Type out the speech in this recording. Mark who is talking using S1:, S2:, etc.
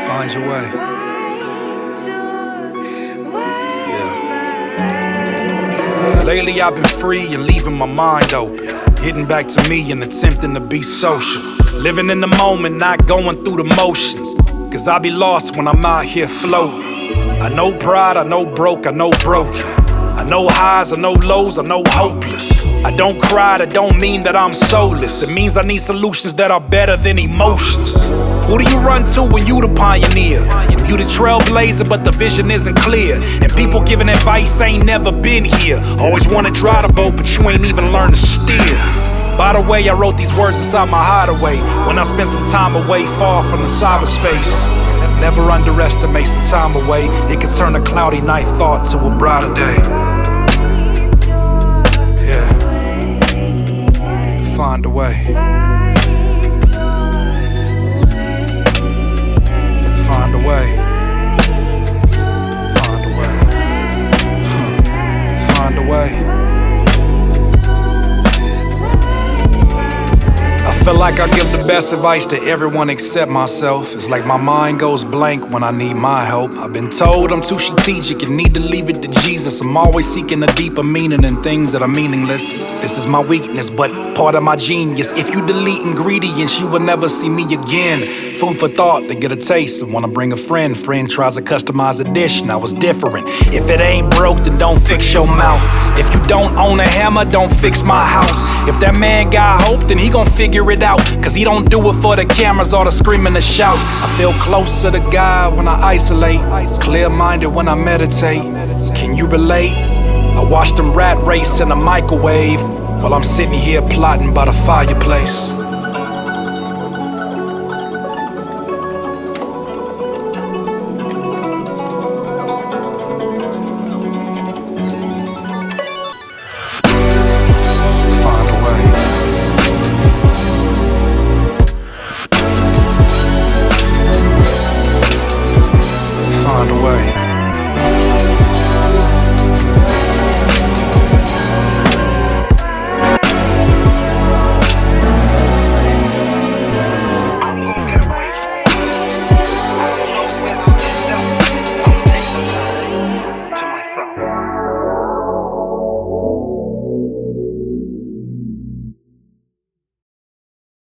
S1: Find your way. Yeah. Lately I've been free and leaving my mind open. Getting back to me and attempting to be social. Living in the moment, not going through the motions. Cause I be lost when I'm out here floating. I know pride, I know broke, I know broken. I know highs, I know lows, I know hopeless. I don't cry, that don't mean that I'm soulless. It means I need solutions that are better than emotions. Who do you run to when you the pioneer? When you the trailblazer but the vision isn't clear? And people giving advice ain't never been here. Always wanna drive the boat but you ain't even learned to steer. By the way, I wrote these words inside my hideaway when I spent some time away far from the cyberspace. Never underestimate some time away. It can turn a cloudy night thought to a brighter day. Yeah. Find a way. Find a way. Find a way. Find a way. I feel like I give the best advice to everyone except myself. It's like my mind goes blank when I need my help. I've been told I'm too strategic and need to leave it to Jesus. I'm always seeking a deeper meaning in things that are meaningless. This is my weakness, but part of my genius. If you delete ingredients, you will never see me again. Food for thought to get a taste. I wanna bring a friend. Friend tries to customize a dish, now it's different. If it ain't broke, then don't fix your mouth. If you don't own a hammer, don't fix my house. If that man got hope, then he gon' figure it out. Cause he don't do it for the cameras or the screaming the shouts. I feel closer to God when I isolate, clear-minded when I meditate. Can you relate? I watch them rat race in a microwave while I'm sitting here plotting by the fireplace.